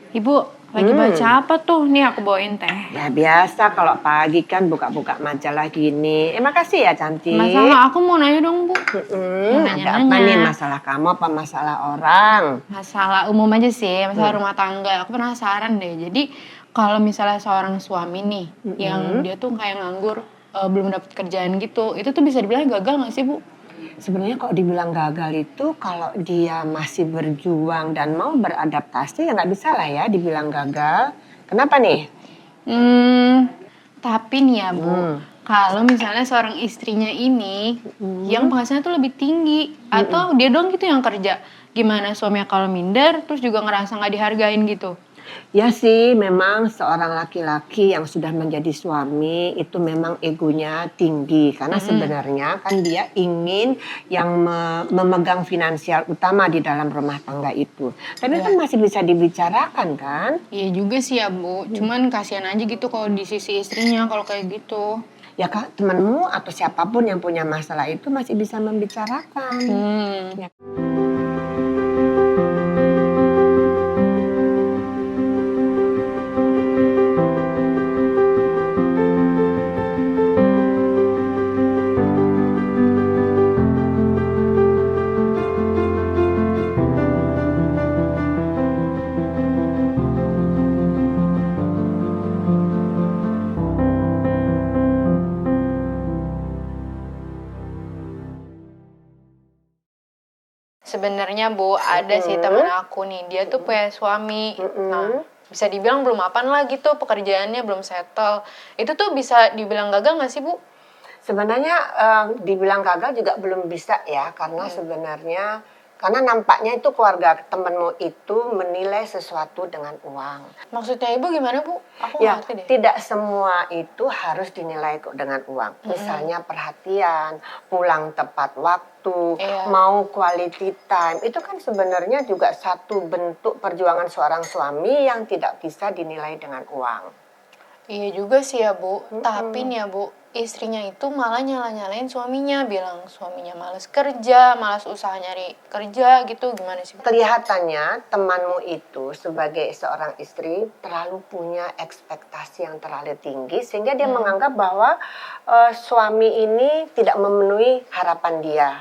Ibu, lagi baca apa tuh? Nih aku bawain teh. Ya biasa kalau pagi kan buka-buka majalah gini. Makasih ya cantik. Sama, aku mau nanya dong, Bu. Mau Ada apa nanya-nanya. nih, masalah kamu apa masalah orang? Masalah umum aja sih, masalah rumah tangga. Aku penasaran deh. Jadi, kalau misalnya seorang suami nih, yang dia tuh kayak nganggur, belum dapat kerjaan gitu, itu tuh bisa dibilang gagal nggak sih, Bu? Sebenarnya kalau dibilang gagal itu kalau dia masih berjuang dan mau beradaptasi ya nggak bisa lah ya dibilang gagal. Kenapa nih? Tapi nih ya, Bu, kalau misalnya seorang istrinya ini yang penghasilannya tuh lebih tinggi atau dia doang gitu yang kerja, gimana suaminya kalau minder terus juga ngerasa nggak dihargain gitu? Ya sih, memang seorang laki-laki yang sudah menjadi suami itu memang egonya tinggi karena sebenarnya kan dia ingin yang memegang finansial utama di dalam rumah tangga itu. Tapi kan masih bisa dibicarakan kan? Iya juga sih ya, Bu. Cuman kasihan aja gitu kalau di sisi istrinya kalau kayak gitu. Ya kan temanmu atau siapapun yang punya masalah itu masih bisa membicarakan. Ya. Sebenarnya Bu, ada sih teman aku nih, dia tuh punya suami. Nah, bisa dibilang belum mapan lah gitu, pekerjaannya belum settle. Itu tuh bisa dibilang gagal nggak sih Bu? Sebenarnya dibilang gagal juga belum bisa ya karena sebenarnya karena nampaknya itu keluarga temanmu itu menilai sesuatu dengan uang. Maksudnya Ibu gimana Bu? Aku Ya, nggak ngerti deh. tidak semua itu harus dinilai dengan uang. Misalnya perhatian, pulang tepat waktu, Iya. mau quality time. Itu kan sebenarnya juga satu bentuk perjuangan seorang suami yang tidak bisa dinilai dengan uang. Iya juga sih ya Bu, tapi nih ya Bu, istrinya itu malah nyala-nyalain suaminya, bilang suaminya males kerja, malas usaha nyari kerja gitu, gimana sih Bu? Kelihatannya temanmu itu sebagai seorang istri terlalu punya ekspektasi yang terlalu tinggi sehingga dia menganggap bahwa suami ini tidak memenuhi harapan dia.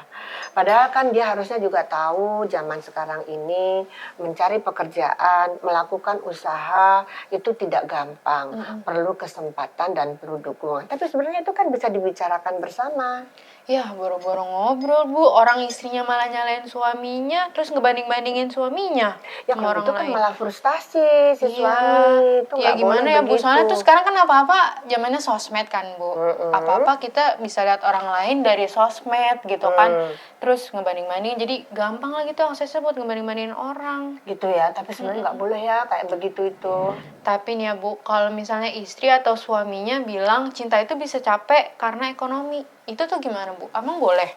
Padahal kan dia harusnya juga tahu zaman sekarang ini mencari pekerjaan, melakukan usaha itu tidak gampang. Perlu kesempatan dan perlu dukungan. Tapi sebenarnya itu kan bisa dibicarakan bersama. Ya boro-boro ngobrol Bu, orang istrinya malah nyalain suaminya, terus ngebanding-bandingin suaminya Ya sama kalau orang itu kan lain. malah frustasi si suami. Itu Ya nggak boleh gimana ya Bu, begitu. soalnya tuh sekarang kan apa-apa zamannya sosmed kan Bu. Apa-apa kita bisa lihat orang lain dari sosmed gitu kan. Terus ngebanding-bandingin, jadi gampang lah gitu aksesnya buat ngebanding-bandingin orang. Gitu ya, tapi sebenarnya nggak boleh ya kayak begitu itu. Tapi nih ya Bu, kalau misalnya istri atau suaminya bilang cinta itu bisa capek karena ekonomi, itu tuh gimana Bu? Emang boleh?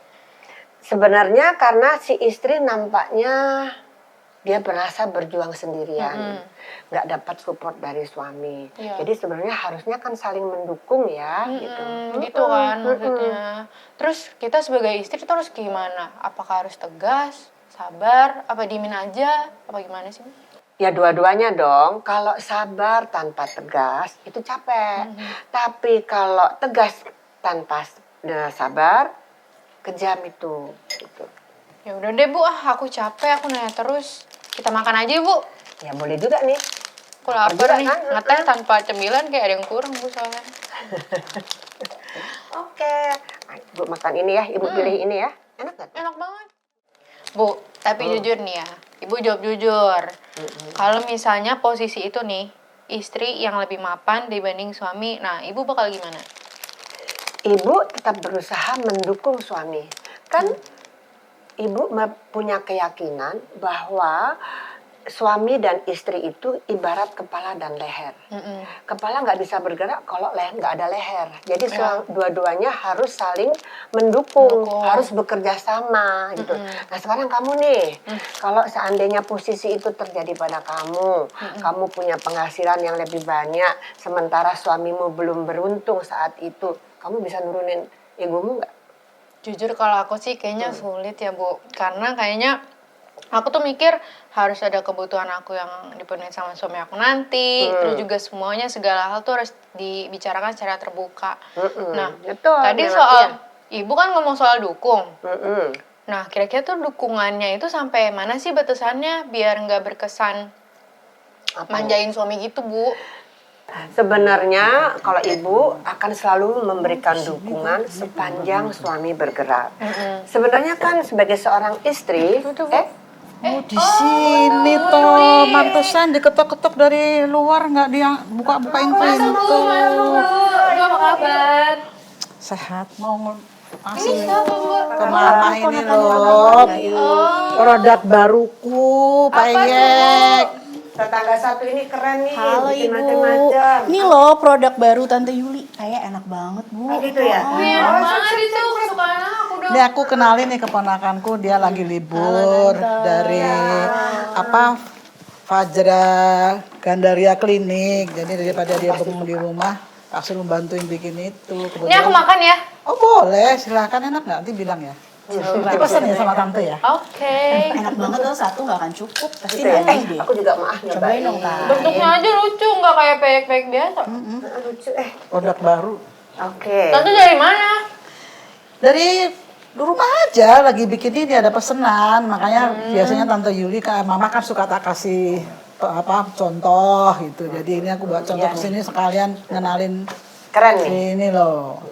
Sebenarnya karena si istri nampaknya dia merasa berjuang sendirian, nggak dapat support dari suami. Iya. Jadi sebenarnya harusnya kan saling mendukung ya, gitu. Gitu kan maksudnya. Terus kita sebagai istri terus gimana? Apakah harus tegas, sabar, apa diemin aja, apa gimana sih Bu? Ya dua-duanya dong. Kalau sabar tanpa tegas itu capek. Tapi kalau tegas tanpa sabar kejam itu. Gitu. Ya udah deh Bu, aku capek, aku nanya terus. Kita makan aja Bu. Ya boleh juga nih. Aku lapar juga nih. kan? Ngeteh tanpa cemilan kayak ada yang kurang Bu soalnya. Oke. Ibu makan ini ya. Ibu pilih ini ya. Enak gak? Enak banget. Bu, tapi jujur nih ya. Ibu jawab jujur. Kalau misalnya posisi itu nih, istri yang lebih mapan dibanding suami, nah Ibu bakal gimana? Ibu tetap berusaha mendukung suami. Kan ibu punya keyakinan bahwa suami dan istri itu ibarat kepala dan leher. Kepala nggak bisa bergerak kalau nggak ada leher. Jadi dua-duanya harus saling mendukung, harus bekerja sama gitu. Nah sekarang kamu nih, kalau seandainya posisi itu terjadi pada kamu, kamu punya penghasilan yang lebih banyak, sementara suamimu belum beruntung saat itu, kamu bisa nurunin egomu nggak? Jujur kalau aku sih kayaknya sulit ya Bu. Karena kayaknya Aku tuh mikir harus ada kebutuhan aku yang dipenuhi sama suami aku nanti, terus juga semuanya segala hal tuh harus dibicarakan secara terbuka. Nah, Betul, tadi memang soal iya. ibu kan ngomong soal dukung. Mm-mm. Nah, kira-kira tuh dukungannya itu sampai mana sih batasannya biar nggak berkesan Apanya? manjain suami gitu, Bu? Sebenarnya kalau ibu akan selalu memberikan dukungan sepanjang suami bergerak. Sebenarnya kan sebagai seorang istri, Oh di sini toh, mantesan diketok-ketok dari luar nggak dia bukain pintu. Apa kabar? Sehat mau asli ke mama ini loh. Oh, Produk baruku, Pak Eyek. tetangga satu ini keren nih, Halo bikin Ibu. macam-macam. Ini loh produk baru Tante Yuli. Kayak enak banget, Bu. Oh gitu ya? iya banget itu kesukaan aku dong. Ini aku kenalin nih keponakanku, dia lagi libur dari apa Fajra Gandaria Klinik. Jadi daripada dia bengong di rumah, tak suruh bantuin bikin itu. Ini aku makan ya. Oh boleh, silahkan, enak nggak? Nanti bilang ya. Nanti pesen ya sama tante ya. Oke. Enak banget loh, satu nggak akan cukup. Pasti Gitu ya? nambah deh. Aku juga maaf Cobain dong, Kak. Bentuknya aja lucu, nggak kayak peyek-peyek biasa. Lucu Produk baru. Oke. Tante dari mana? Dari di rumah aja lagi bikin ini ada pesanan, makanya biasanya tante Yuli mama kan suka tak kasih contoh gitu. Jadi ini aku buat contoh kesini sekalian ngenalin Keren nih. ini loh.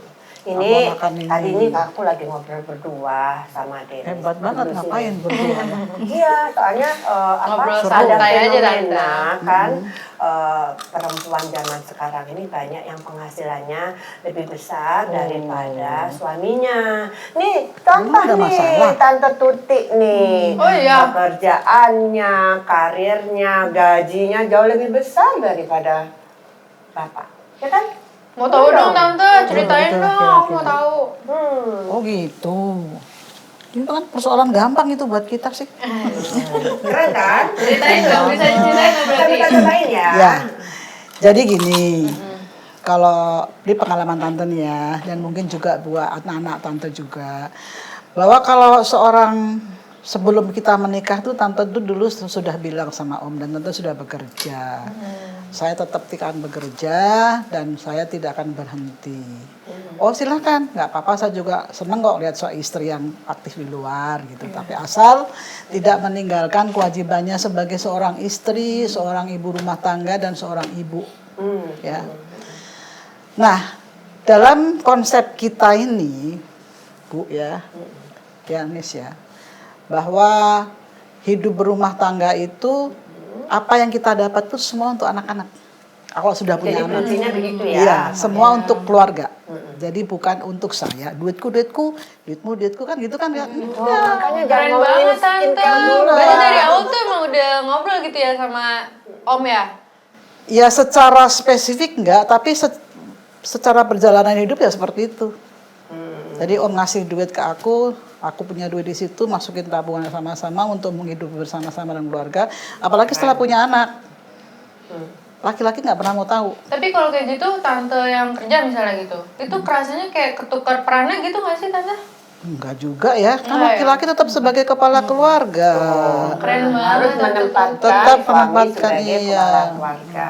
Ini Apa makan ini? tadi ini aku lagi ngobrol berdua sama Dennis. Hebat banget, Duduk sini. ngapain berdua? Iya, soalnya Ngobrol ada santai aja, fenomena Tante. kan perempuan zaman sekarang ini banyak yang penghasilannya lebih besar daripada suaminya. Nih, contoh Emang ada nih masalah? Tante Tuti nih. Oh iya. Pekerjaannya, karirnya, gajinya jauh lebih besar daripada Bapak. Ya kan? Mau tahu Iya dong Tante, ceritain betul, dong, oke, aku oke. mau tahu. Oh gitu. Ini kan persoalan gampang itu buat kita sih. Keren kan? Ceritain dong, bisa diceritain nggak Kita berarti? cobain ya. Ya. Jadi gini. Kalau di pengalaman tante nih ya, dan mungkin juga buat anak-anak tante juga, bahwa kalau seorang sebelum kita menikah tuh tante tuh dulu sudah bilang sama om dan tante sudah bekerja. Saya tetap akan bekerja dan saya tidak akan berhenti. Oh silakan, nggak apa-apa, saya juga seneng kok lihat soal istri yang aktif di luar gitu. Tapi asal tidak meninggalkan kewajibannya sebagai seorang istri, seorang ibu rumah tangga dan seorang ibu. Ya. Nah, dalam konsep kita ini, Bu ya, Nis ya, bahwa hidup berumah tangga itu apa yang kita dapat itu semua untuk anak-anak. Kalau sudah punya Jadi anak. kuncinya begitu ya. Iya, semua untuk keluarga. Jadi bukan untuk saya, duitku, duitmu, kan gitu kan ya. Makanya jangan Keren ngomongin banget Tante. skincare dulu. Berarti dari awal tuh emang udah ngobrol gitu ya sama Om ya? Ya secara spesifik enggak, tapi secara perjalanan hidup ya seperti itu. Jadi om ngasih duit ke aku punya duit di situ, masukin tabungan sama-sama untuk menghidupi bersama-sama dengan keluarga. Apalagi setelah punya anak, laki-laki nggak pernah mau tahu. Tapi kalau kayak gitu, Tante yang kerja misalnya gitu, itu kerasanya kayak ketukar perannya gitu nggak sih Tante? Enggak juga ya, kan Enggak ya? laki-laki tetap sebagai kepala keluarga. Keren banget Harus Tante. menempatkan Tetap suami menempatkan, sebagai iya. kepala keluarga.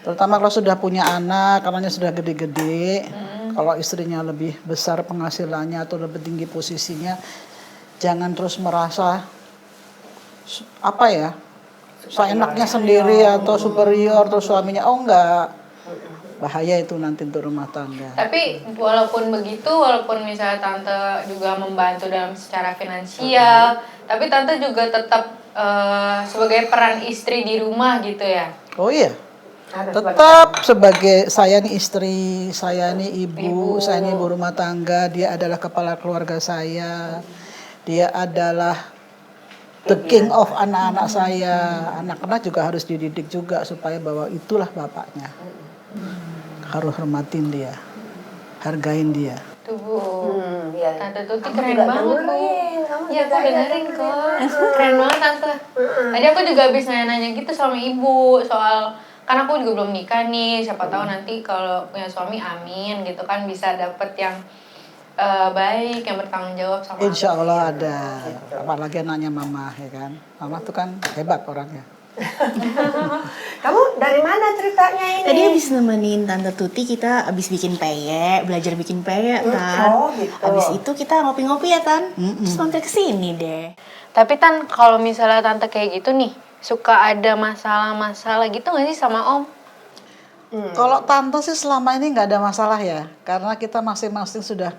Terutama kalau sudah punya anak, anaknya sudah gede-gede. Kalau istrinya lebih besar penghasilannya atau lebih tinggi posisinya, jangan terus merasa apa ya, seenaknya sendiri atau superior atau suaminya. Oh enggak, bahaya itu nanti untuk rumah tangga. Tapi walaupun begitu, walaupun misalnya Tante juga membantu dalam secara finansial, tapi Tante juga tetap sebagai peran istri di rumah gitu ya? Oh iya, Harus tetap sebagai saya nih istri, saya nih ibu, saya nih ibu rumah tangga, dia adalah kepala keluarga saya, dia adalah the king of anak-anak saya. Anak-anak juga harus dididik juga supaya bahwa itulah bapaknya. Harus hormatin dia, hargain dia. Tuh Bu, iya. Tante Tuti Kamu keren juga banget Bu. dengerin, kamu Iya aku juga dengerin kok. Keren banget Tante. Tadi aku juga habis nanya-nanya gitu sama ibu soal, kan aku juga belum nikah nih, siapa tahu nanti kalau punya suami amin gitu kan bisa dapet yang baik, yang bertanggung jawab sama Insya aku. Allah ada. Apalagi anaknya mama ya kan. Mama tuh kan hebat orangnya. Kamu dari mana ceritanya ini? Tadi abis nemenin Tante Tuti, kita abis bikin peyek, belajar bikin peyek, Tan. Oh, gitu. Abis itu kita ngopi-ngopi ya, Tan. Terus mampir kesini deh. Tapi Tan, kalau misalnya tante kayak gitu nih, suka ada masalah-masalah gitu nggak sih sama Om? Kalau tante sih selama ini nggak ada masalah ya, karena kita masing-masing sudah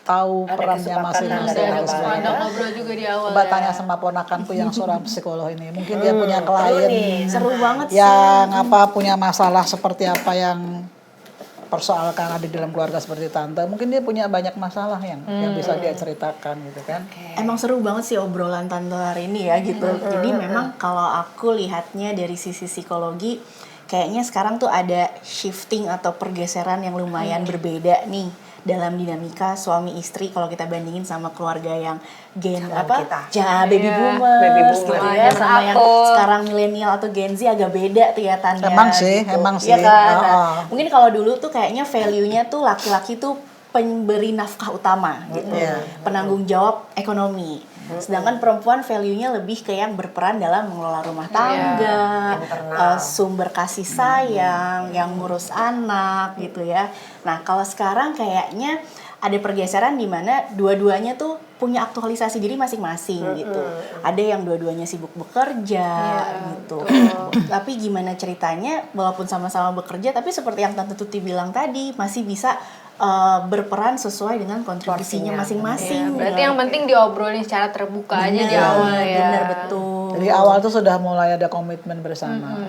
tahu Ada perannya kesepakatan masing-masing. dari harus awal. belajar. Ada ngobrol juga di awal. Coba ya. tanya sama ponakanku yang seorang psikolog ini, mungkin dia punya klien Seru banget sih. yang punya masalah seperti apa yang persoalkan ada di dalam keluarga seperti tante, mungkin dia punya banyak masalah yang bisa dia ceritakan gitu kan. Emang seru banget sih obrolan Tante hari ini ya gitu. Jadi memang kalau aku lihatnya dari sisi psikologi, kayaknya sekarang tuh ada shifting atau pergeseran yang lumayan berbeda nih dalam dinamika suami istri kalau kita bandingin sama keluarga yang baby boomers gitu ya, Zaman sama yang aku. sekarang milenial atau Gen Z agak beda tuh ya Tan ya, Emang sih, gitu. emang Iya sih. kan? Nah, Oh. mungkin kalau dulu tuh kayaknya value-nya tuh laki-laki tuh pemberi nafkah utama gitu, penanggung jawab ekonomi. Sedangkan perempuan value-nya lebih ke yang berperan dalam mengelola rumah tangga, sumber kasih sayang, yang ngurus anak gitu ya. Nah kalau sekarang kayaknya ada pergeseran di mana dua-duanya tuh punya aktualisasi diri masing-masing gitu. Ada yang dua-duanya sibuk bekerja gitu. Tapi gimana ceritanya walaupun sama-sama bekerja tapi seperti yang Tante Tuti bilang tadi masih bisa berperan sesuai dengan kontribusinya masing-masing. Berarti yang penting diobrolin secara terbuka aja di awal ya. Bener betul. Dari awal tuh sudah mulai ada komitmen bersama.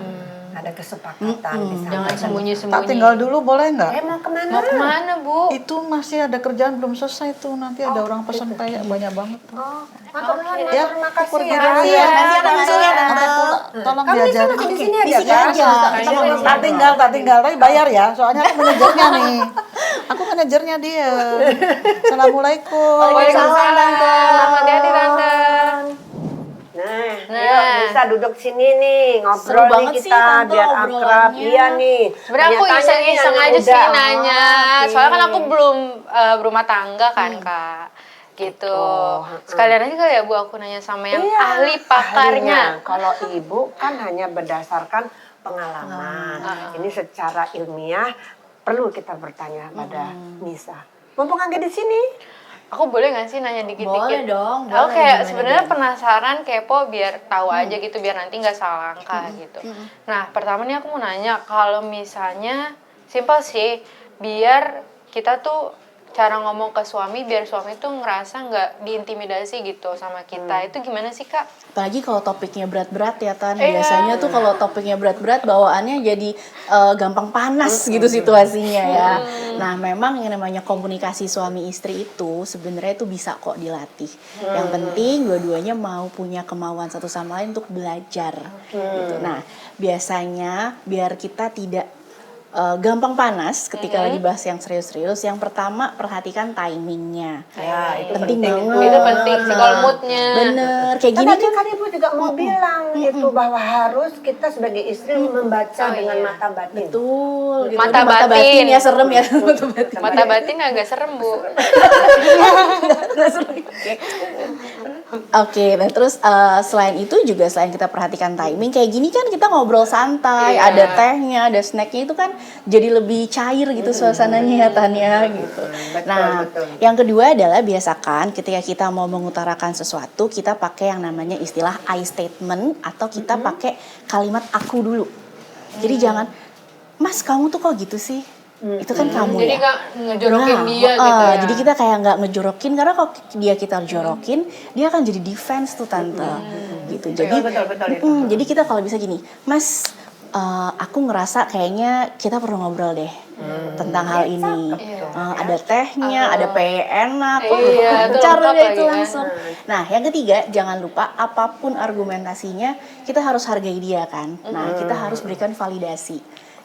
Ada kesepakatan di sana. Jangan Tak sembunyi-sembunyi. tinggal dulu boleh nggak? Mau kemana? Mau kemana Bu? Itu masih ada kerjaan belum selesai tuh, nanti ada orang pesan kayak banyak banget tuh. Oh, matur nuwun, Ya, matur makasih pergi ya. dulu Iya, nanti akan masuk ya Tante. Tolong Kamu di sini diajarin. di sini Di aja sini kan? aja. Tak tinggal, tapi bayar ya. Soalnya aku manajernya nih. Aku manajernya dia. Assalamualaikum. Waalaikumsalam Tante. Hati-hati Tante. Nah, yuk bisa duduk sini nih, Seru ngobrol nih banget sih, kita Tante, biar akrab. obrolannya. Iya nih. Sebenarnya aku Tanya-tanya nih iseng-iseng yang aja sih muda. nanya. Oh, Soalnya kan oke. aku belum berumah tangga kan Kak. Gitu. Sekalian aja kali ya Bu aku nanya sama yang Iya, ahli pakarnya. ahlinya. Kalau ibu kan hanya berdasarkan pengalaman. Ini secara ilmiah perlu kita bertanya pada Nisa. Mumpung Angga di sini. Aku boleh gak sih nanya dikit-dikit? Boleh dong, Aku boleh, kayak gimana, sebenarnya Den? penasaran, kepo biar tahu aja gitu, biar nanti nggak salah langkah gitu. Nah, pertama nih aku mau nanya, kalau misalnya simpel sih, biar kita tuh cara ngomong ke suami, biar suami tuh ngerasa nggak diintimidasi gitu sama kita. Itu gimana sih Kak? Apalagi kalau topiknya berat-berat ya Tan. Iya. Biasanya tuh kalau topiknya berat-berat bawaannya jadi gampang panas gitu situasinya ya. Nah memang yang namanya komunikasi suami istri itu sebenarnya itu bisa kok dilatih. Yang penting dua-duanya mau punya kemauan satu sama lain untuk belajar gitu. Nah biasanya biar kita tidak gampang panas ketika lagi bahas yang serius-serius. Yang pertama perhatikan timingnya. Ya, itu penting penting. banget. Itu penting sih kalau moodnya. Bener, kayak Kan gini tadi kan kan ibu juga mau bilang itu bahwa harus kita sebagai istri membaca dengan mata batin. betul. Gitu. Mata Mata batin. batin ya serem ya mata batin. Mata batin agak serem Bu. Oke, nah terus selain itu juga selain kita perhatikan timing kayak gini kan kita ngobrol santai, Iya. ada tehnya, ada snacknya itu kan jadi lebih cair gitu suasananya ya Tania gitu. Nah, betul. yang kedua adalah biasakan ketika kita mau mengutarakan sesuatu kita pakai yang namanya istilah I statement atau kita pakai kalimat aku dulu. Jadi jangan, Mas kamu tuh kok gitu sih? Itu kan kamu Jadi ya. nggak ngejorokin Nah, dia gitu ya. Jadi kita kayak nggak ngejorokin karena kalau kita jorokin dia akan jadi defense tuh tante gitu. Jadi betul itu. jadi kita kalau bisa gini, Mas, aku ngerasa kayaknya kita perlu ngobrol deh tentang hal ini. Ada tehnya, ada peyek enak, Iya, itu lancar lengkap deh lagi itu kan. langsung. Nah, yang ketiga jangan lupa apapun argumentasinya kita harus hargai dia kan. Nah, kita harus berikan validasi.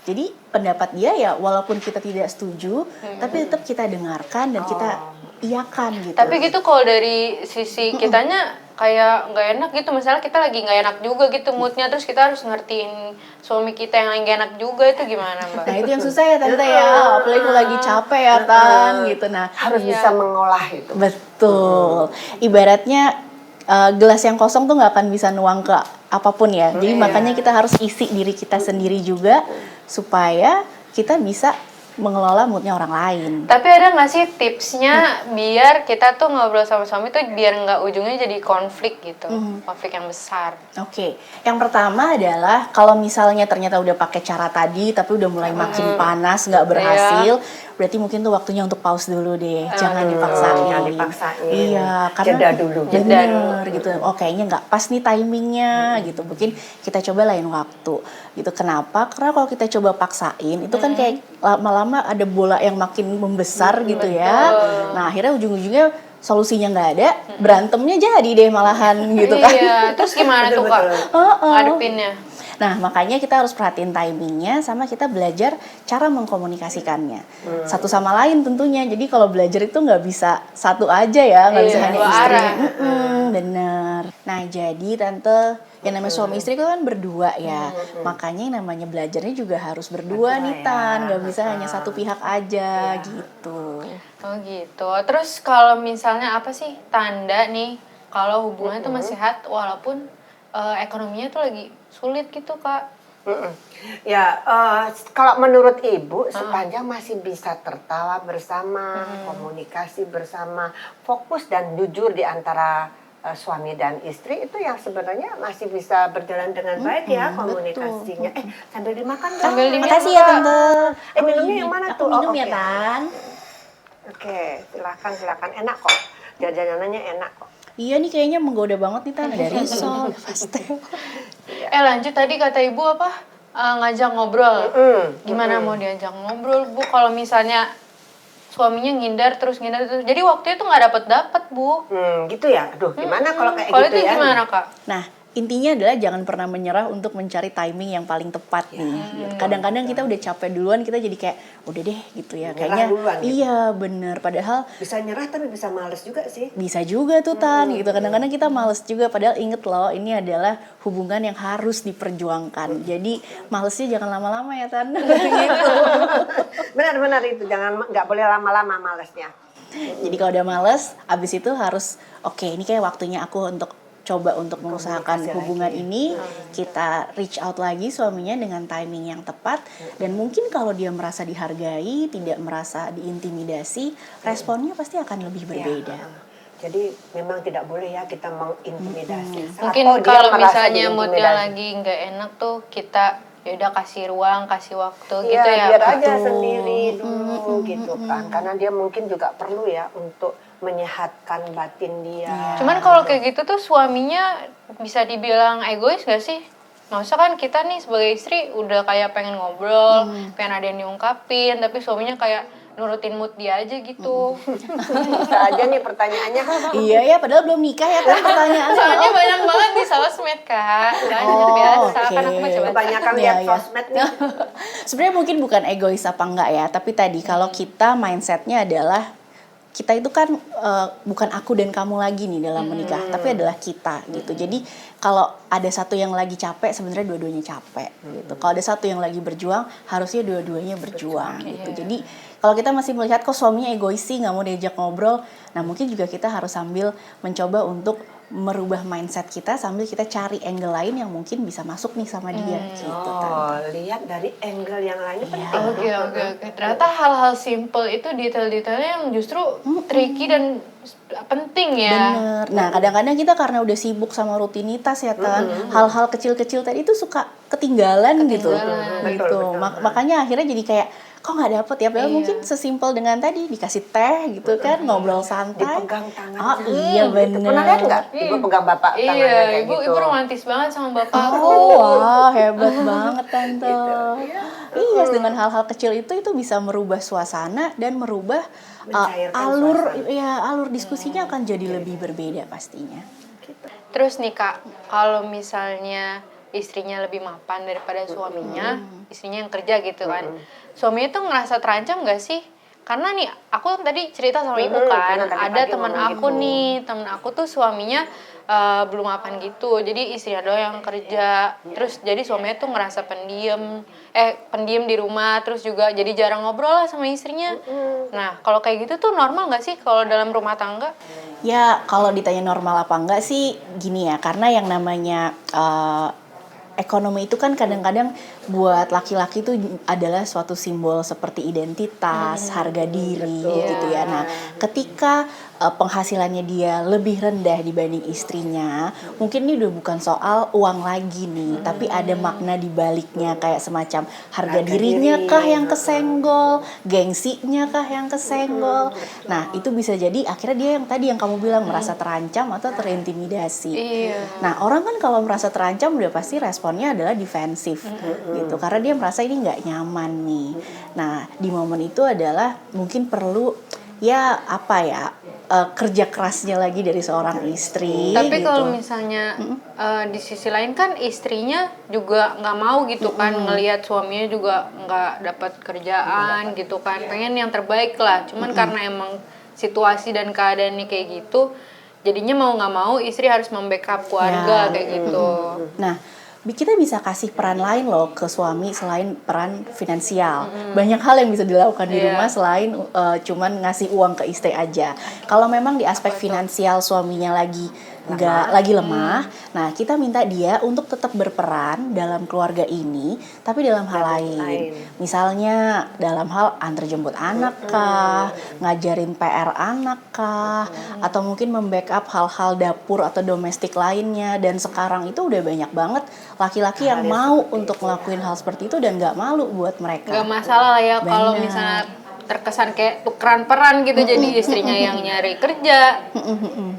Jadi pendapat dia ya walaupun kita tidak setuju, tapi tetap kita dengarkan dan kita iyakan gitu. Tapi gitu kalau dari sisi kitanya kayak nggak enak gitu, misalnya kita lagi nggak enak juga gitu moodnya, terus kita harus ngertiin suami kita yang lagi nggak enak juga, itu gimana Mbak? Nah itu yang susah ya tante ya, apalagi kalau lagi capek ya Tan gitu. Nah Harus bisa mengolah itu. betul, ibaratnya gelas yang kosong tuh nggak akan bisa nuang ke apapun ya. Jadi makanya kita harus isi diri kita sendiri juga supaya kita bisa mengelola moodnya orang lain. Tapi ada nggak sih tipsnya biar kita tuh ngobrol sama suami tuh biar nggak ujungnya jadi konflik gitu, konflik yang besar? Oke, yang pertama adalah kalau misalnya ternyata udah pakai cara tadi tapi udah mulai makin panas nggak berhasil, berarti mungkin tuh waktunya untuk pause dulu deh, jangan dipaksain. Jangan dipaksain. Iya, karena Jeda dulu. bener gitu. Oh kayaknya nggak pas nih timingnya gitu. Mungkin kita coba lain waktu gitu. Kenapa? Karena kalau kita coba paksain itu kan kayak lama-lama ada bola yang makin membesar gitu ya. Nah akhirnya ujung-ujungnya solusinya nggak ada, berantemnya jadi deh malahan gitu kan. Iya, terus gimana tuh Kak ngadepinnya? Nah, makanya kita harus perhatiin timingnya sama kita belajar cara mengkomunikasikannya. Satu sama lain tentunya. Jadi kalau belajar itu nggak bisa satu aja ya, nggak bisa hanya dua istri. arah. Bener. Nah, jadi tante, yang namanya suami istri itu kan berdua ya. Makanya yang namanya belajarnya juga harus berdua nih Tan. Nggak bisa hanya satu pihak aja gitu. Oh gitu. Terus kalau misalnya apa sih tanda nih kalau hubungannya tuh masih sehat walaupun ekonominya tuh lagi sulit gitu Kak? Ya, kalau menurut Ibu sepanjang masih bisa tertawa bersama, komunikasi bersama, fokus dan jujur di antara suami dan istri itu yang sebenarnya masih bisa berjalan dengan baik ya komunikasinya. Sambil dimakan dong. Sambil diminum. Makasih ya Tante. Minumnya yang mana Aku tuh? minum Oh, ya oke. Tan. Oke, silakan enak kok. Jajanannya enak kok. Iya nih kayaknya menggoda banget nih Tan. Ada risol, pastel. Lanjut tadi kata Ibu apa? Ngajak ngobrol. Gimana mau diajak ngobrol Bu kalau misalnya suaminya ngindar terus. Jadi waktunya tuh nggak dapet Bu. Gitu ya. Aduh, gimana kalau kayak Kalau gitu itu ya? gimana Kak? Nah, intinya adalah jangan pernah menyerah untuk mencari timing yang paling tepat nih. Kadang-kadang kita udah capek duluan, kita jadi kayak udah deh gitu ya. Nyerah Kayaknya duluan gitu. iya bener. Padahal Bisa nyerah tapi bisa males juga sih. bisa juga tuh Tan gitu. Kadang-kadang kita males juga. Padahal inget loh, ini adalah hubungan yang harus diperjuangkan. Jadi malesnya jangan lama-lama ya Tan. Gitu. Benar-benar itu, nggak boleh lama-lama malesnya. Jadi kalau udah males, abis itu harus oke, ini kayak waktunya aku untuk coba untuk mengusahakan Komunikasi hubungan lagi. ini, kita reach out lagi suaminya dengan timing yang tepat, dan mungkin kalau dia merasa dihargai, tidak merasa diintimidasi, responnya pasti akan lebih berbeda. Jadi memang tidak boleh ya kita mengintimidasi. Mungkin Atau dia kalau merasa misalnya moodnya diintimidasi. lagi nggak enak tuh kita ya udah kasih ruang, kasih waktu Iya, gitu ya. biar Kak? aja sendiri dulu gitu kan. Karena dia mungkin juga perlu ya untuk menyehatkan batin dia. Cuman kalau kayak gitu tuh suaminya bisa dibilang egois gak sih? Masa kan kita nih sebagai istri udah kayak pengen ngobrol, pengen ada yang diungkapin, tapi suaminya kayak nurutin mood dia aja gitu. Bisa aja nih pertanyaannya. Iya ya, padahal belum nikah ya kan pertanyaannya. Soalnya banyak banget di sosmed Kak. Banyak biasa kan aku mah coba. Kebanyakan Iya, lihat iya. sosmed nih. Sebenarnya mungkin bukan egois apa enggak ya, tapi tadi kalau kita mindsetnya adalah kita itu kan bukan aku dan kamu lagi nih dalam menikah, tapi adalah kita gitu. Jadi kalau ada satu yang lagi capek, sebenarnya dua-duanya capek gitu. Kalau ada satu yang lagi berjuang, harusnya dua-duanya berjuang gitu. Jadi kalau kita masih melihat kok suaminya egois sih, nggak mau diajak ngobrol, nah mungkin juga kita harus sambil mencoba untuk merubah mindset kita sambil kita cari angle lain yang mungkin bisa masuk nih sama dia gitu. Oh, lihat dari angle yang lain itu penting. Oke. Ternyata hal-hal simple itu detail-detailnya yang justru tricky dan penting ya. Bener. Nah kadang-kadang kita karena udah sibuk sama rutinitas ya kan, hal-hal kecil-kecil tadi itu suka ketinggalan gitu. Betul. Makanya akhirnya jadi kayak kok nggak dapet ya, padahal mungkin sesimpel dengan tadi dikasih teh gitu kan, ngobrol santai. Dipegang tangannya. Oh iya bener. Pernah lihat nggak? Ibu pegang bapak tangannya Iya, kayak ibu gitu. ibu romantis banget sama bapakku. Oh, wah hebat banget tante. Iya, dengan hal-hal kecil itu bisa merubah suasana dan merubah Mencairkan alur suasana. alur diskusinya akan jadi lebih berbeda pastinya. Terus nih Kak, kalau misalnya istrinya lebih mapan daripada suaminya, istrinya yang kerja gitu kan. Suaminya tuh ngerasa terancam gak sih? karena nih aku tadi cerita sama ibu kan, karena tadi ada pagi teman ngomong aku gitu. nih, temen aku tuh suaminya belum mapan gitu, jadi istrinya doang yang kerja, terus jadi suaminya tuh ngerasa pendiam di rumah, terus juga jadi jarang ngobrol lah sama istrinya. Nah kalau kayak gitu tuh normal nggak sih kalau dalam rumah tangga? Ya, kalau ditanya normal apa enggak sih, gini ya, karena yang namanya ekonomi itu kan kadang-kadang buat laki-laki itu adalah suatu simbol seperti identitas, harga diri gitu ya. Nah, ketika penghasilannya dia lebih rendah dibanding istrinya, mungkin ini udah bukan soal uang lagi nih, tapi ada makna di baliknya kayak semacam harga dirinya kah yang kesenggol, gengsinya kah yang kesenggol. Nah, itu bisa jadi akhirnya dia yang tadi yang kamu bilang merasa terancam atau terintimidasi. Iya. Nah, orang kan kalau merasa terancam udah pasti responnya adalah defensif gitu, karena dia merasa ini nggak nyaman nih. Nah, di momen itu adalah mungkin perlu ya apa ya, kerja kerasnya lagi dari seorang istri. Tapi gitu. kalau misalnya di sisi lain kan istrinya juga nggak mau gitu kan ngelihat suaminya juga nggak dapat kerjaan gitu kan, pengen yang terbaik lah. Cuman karena emang situasi dan keadaannya kayak gitu, jadinya mau nggak mau istri harus membackup keluarga Ya. kayak gitu. Nah, kita bisa kasih peran lain loh ke suami selain peran finansial. Banyak hal yang bisa dilakukan di rumah selain cuman ngasih uang ke istri aja. Kalau memang di aspek finansial suaminya lagi lemah, nah kita minta dia untuk tetap berperan dalam keluarga ini, tapi dalam hal lain. Misalnya dalam hal antar jemput anak kah, ngajarin PR anak kah, atau mungkin membackup hal-hal dapur atau domestik lainnya. Dan sekarang itu udah banyak banget laki-laki yang mau untuk ngelakuin hal seperti itu dan nggak malu buat mereka. Nggak masalah lah ya kalau Benar. misalnya terkesan kayak tukeran peran gitu, jadi istrinya yang nyari kerja,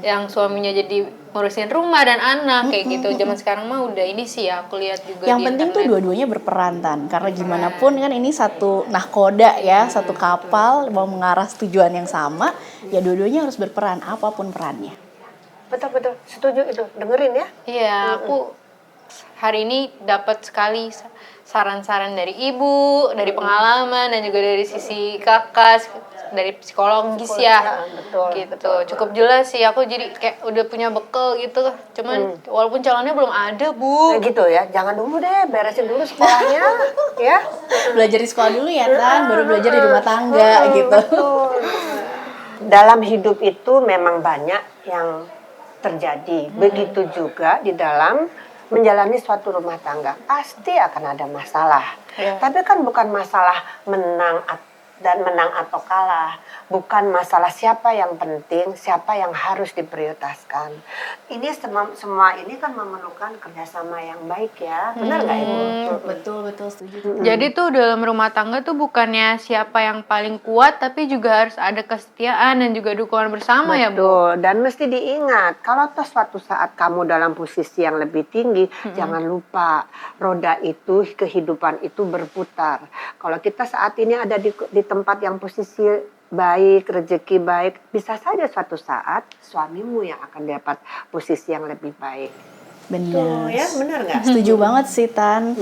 yang suaminya jadi ngurusin rumah dan anak kayak gitu. Zaman sekarang mah udah ini sih ya, aku lihat juga Yang di penting tuh internet. dua-duanya berperan Tan, karena gimana pun kan ini satu nahkoda ya, satu kapal mau mengarah tujuan yang sama, ya dua-duanya harus berperan apapun perannya. Betul, setuju itu. Dengerin ya. Iya, aku hari ini dapat sekali saran-saran dari ibu, dari pengalaman dan juga dari sisi kakak, dari psikologis ya. Betul, Gitu. Cukup jelas sih, aku jadi kayak udah punya bekal gitu. Cuman walaupun calonnya belum ada, Bu. Nah gitu ya, jangan dulu deh, beresin dulu sekolahnya, ya. Belajar di sekolah dulu ya Tan, baru belajar di rumah tangga gitu. Betul. Dalam hidup itu memang banyak yang terjadi. Begitu juga di dalam menjalani suatu rumah tangga. Pasti akan ada masalah. Iya. Tapi kan bukan masalah menang atau kalah. Bukan masalah siapa yang penting, siapa yang harus diprioritaskan. Ini semua ini kan memerlukan kerjasama yang baik ya. Benar nggak Ibu? Betul setuju. Jadi tuh dalam rumah tangga tuh bukannya siapa yang paling kuat, tapi juga harus ada kesetiaan dan juga dukungan bersama ya, Bu. Betul, dan mesti diingat kalau toh suatu saat kamu dalam posisi yang lebih tinggi, jangan lupa roda itu, kehidupan itu berputar. Kalau kita saat ini ada di tempat yang posisi baik, rezeki baik, bisa saja suatu saat suamimu yang akan dapat posisi yang lebih baik. Benar. Ya, benar nggak? Setuju banget sih Tan.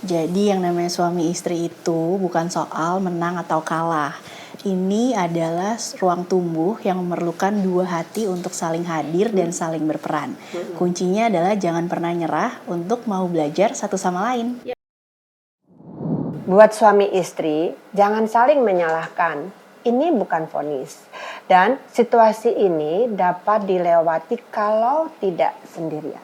Jadi yang namanya suami istri itu bukan soal menang atau kalah. Ini adalah ruang tumbuh yang memerlukan dua hati untuk saling hadir dan saling berperan. Kuncinya adalah jangan pernah nyerah untuk mau belajar satu sama lain. Buat suami istri, jangan saling menyalahkan. Ini bukan vonis. Dan situasi ini dapat dilewati kalau tidak sendirian.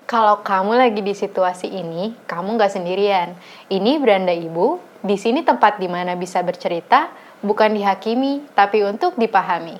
Kalau kamu lagi di situasi ini, kamu nggak sendirian. Ini Beranda Ibu, di sini tempat di mana bisa bercerita, bukan dihakimi, tapi untuk dipahami.